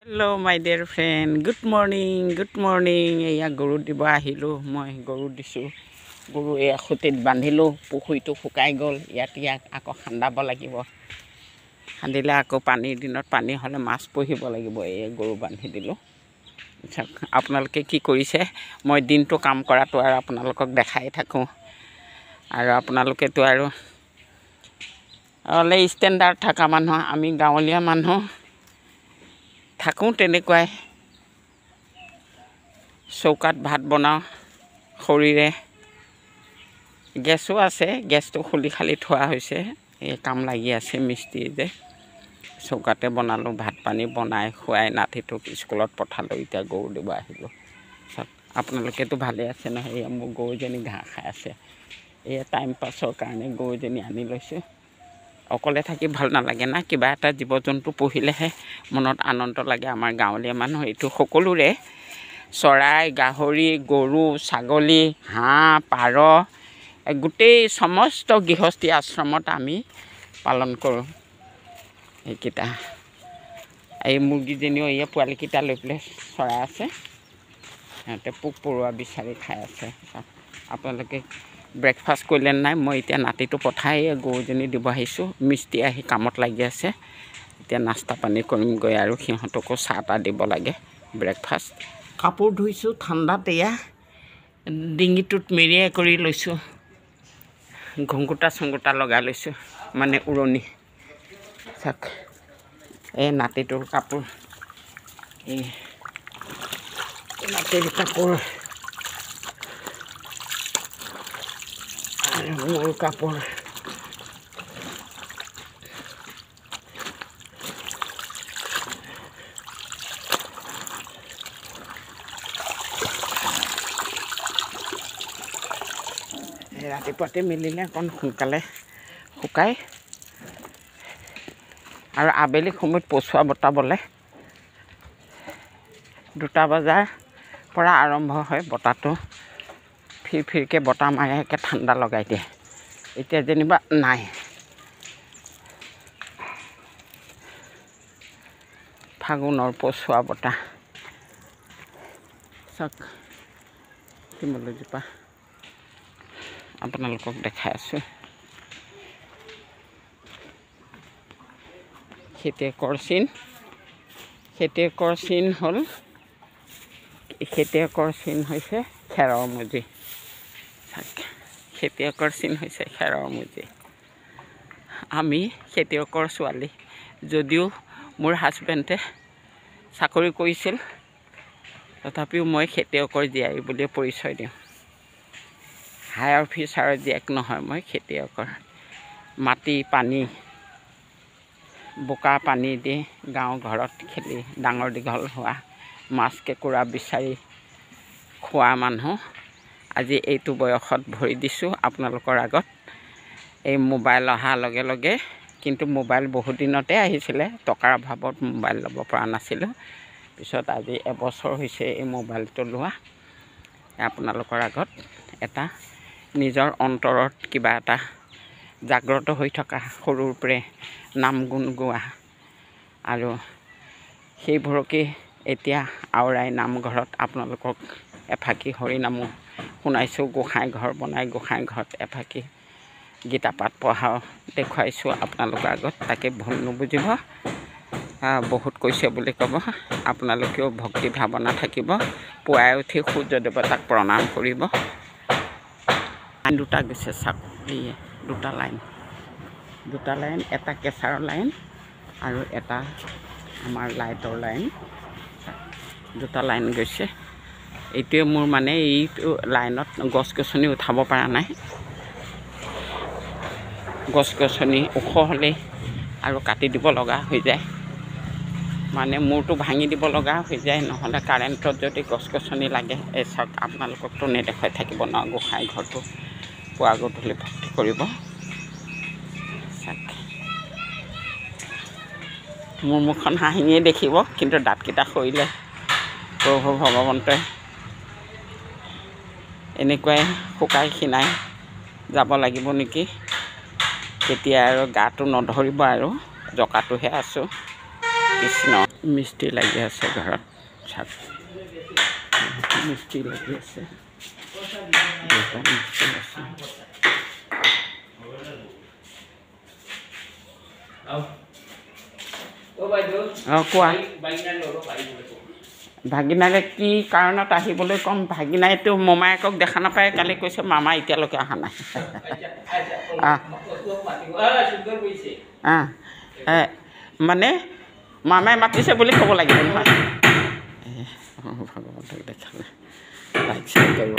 Hello my dear friend, good morning. এয়া গৰু দিব আহিলো মই গৰু দিছো গৰু এয়া খুটিত বান্ধিলো পুখুৰীটো শুকাই গল ইয়াক আকৌ খান্দাব লাগিব খান্দিলে আকৌ পানীৰ দিনত পানী হলে মাছ পুহিব লাগিব এই গৰু বান্ধি দিলো আপোনালোকে কি কৰিছে মই দিনটো কাম কৰাটো আৰু আপোনালোকক দেখাই থাকো আৰু আপোনালোকেটো আৰু অলে ষ্টেণ্ডাৰ্ড থকা মানুহ আমি গাঁৱলীয়া মানুহ থাকোঁ তেনেকুৱাই চৌকাত ভাত বনাওঁ খৰিৰে গেছো আছে গেছটো খুলি খালি থোৱা হৈছে এই কাম লাগি আছে মিস্ত্ৰী যে চৌকাতে বনালোঁ ভাত পানী বনাই খুৱাই নাতিটোক স্কুলত পঠালোঁ এতিয়া গৰু দিব আহিলোঁ আপোনালোকেতো ভালে আছে নহয় এয়া মোৰ গৰুজনী ঘাঁহ খাই আছে এয়া টাইম পাছৰ কাৰণে গৰুজনী আনি লৈছোঁ অকলে থাকি ভাল নালাগে না কিবা এটা জীৱ জন্তু পুহিলেহে মনত আনন্দ লাগে আমাৰ গাঁৱলীয়া মানুহ এইটো সকলোৰে চৰাই গাহৰি গৰু ছাগলী হাঁহ পাৰ গোটেই সমস্ত গৃহস্থী আশ্ৰমত আমি পালন কৰোঁ এইকেইটা এই মুৰ্গীজনীও এই পোৱালিকেইটা লৈ পেলাই চৰাই আছে সিহঁতে পোক পৰুৱা বিচাৰি খাই আছে আপোনালোকে ব্ৰেকফাষ্ট কৰিলে নাই মই এতিয়া নাতিটো পঠাই গৰুজনী দিব আহিছোঁ মিস্ত্ৰী আহি কামত লাগি আছে এতিয়া নাস্তা পানী কৰিমগৈ আৰু সিহঁতকো চাহ তাহ দিব লাগে ব্ৰেকফাষ্ট কাপোৰ ধুইছোঁ ঠাণ্ডাত এয়া ডিঙিটোত মেৰিয়াই কৰি লৈছোঁ ঘুংকুটা চুংকুটা লগাই লৈছোঁ মানে উৰণি চাক এই নাতিটোৰ কাপোৰ এই নাতিৰ কাপোৰ আৰু মোৰ কাপোৰ ৰাতিপুৱাতে মেলিলে অকণ সোনকালে শুকাই আৰু আবেলি সময়ত পচুৱা বতাবলে 2টা বজাৰ পৰা আৰম্ভ হয় বতাহটো ফিৰফিৰকে বতাহ মাৰে একে ঠাণ্ডা লগাই দিয়ে এতিয়া যেনিবা নাই ফাগুনৰ পচুৱা বতাহ চাওক শিমলুজোপা আপোনালোকক দেখাই আছোঁ খেতিয়কৰ চিন হ'ল খেতিয়কৰ চিন হৈছে খেৰৰ মুজি খেতিয়কৰ চিন হৈছে খেৰৰ মুজি আমি খেতিয়কৰ ছোৱালী যদিও মোৰ হাজবেণ্ডে চাকৰি কৰিছিল তথাপিও মই খেতিয়কৰ জীয়াৰী বুলি পৰিচয় দিওঁ হায়াৰ অফিচাৰৰ জীয়েক নহয় মই খেতিয়কৰ মাটি পানী বোকা পানী দি গাঁও ঘৰত খেলি ডাঙৰ দীঘল হোৱা মাছ কেঁকুৰা বিচাৰি খোৱা মানুহ আজি এইটো বয়সত ভৰি দিছোঁ আপোনালোকৰ আগত এই মোবাইল অহাৰ লগে লগে কিন্তু মোবাইল বহুত দিনতে আহিছিলে টকাৰ অভাৱত মোবাইল ল'ব পৰা নাছিলোঁ পিছত আজি এবছৰ হৈছে এই মোবাইলটো লোৱা আপোনালোকৰ আগত এটা নিজৰ অন্তৰত কিবা এটা জাগ্ৰত হৈ থকা সৰুৰ পৰাই নাম গুণ গোৱা আৰু সেইবোৰকে এতিয়া আওৰাই নামঘৰত আপোনালোকক এফাকি হৰিনামো শুনাইছোঁ গোসাঁই ঘৰ বনাই গোসাঁই ঘৰত এফাকি গীতা পাঠ পঢ়াও দেখুৱাইছোঁ আপোনালোকৰ আগত তাকে ভুল নুবুজিব বহুত কৈছে বুলি ক'ব আপোনালোকেও ভক্তি ভাৱনা থাকিব পুৱাই উঠি সূৰ্য দেৱতাক প্ৰণাম কৰিব দুটা গৈছে চাওক এই দুটা লাইন এটা কেঁচাৰ লাইন আৰু এটা আমাৰ লাইটৰ লাইন দুটা লাইন গৈছে এইটোৱে মোৰ মানে এইটো লাইনত গছ গছনি উঠাব পৰা নাই গছ গছনি ওখ হ'লেই আৰু কাটি দিব লগা হৈ যায় মানে মূৰটো ভাঙি দিব লগা হৈ যায় নহ'লে কাৰেণ্টত যদি গছ গছনি লাগে এই চাওক আপোনালোককতো নেদেখাই থাকিব ন গোসাঁই ঘৰটো পুৱা গধূলি ভক্তি কৰিব মোৰ মুখখন হাঁহিয়ে দেখিব কিন্তু দাঁতকেইটা সৰিলে প্ৰভু ভগৱন্তই এনেকুৱাই শুকাই খিনাই যাব লাগিব নেকি কেতিয়া আৰু গাটো নধৰিব আৰু জকাটোহে আছোঁ কৃষ্ণ মিস্ত্ৰী লাগি আছে ঘৰত চাওক মিস্ত্ৰী লাগি আছে কোৱা ভাগিনালে কি কাৰণত আহিবলৈ ক'ম ভাগিনাইতো মোমায়েকক দেখা নাপায় কালি কৈছে মামা এতিয়ালৈকে অহা নাই মানে মামাই মাতিছে বুলি ক'ব লাগিব নহয় ভগৱন্তক দেখালে লাইক শ্বেয়াৰ কৰিব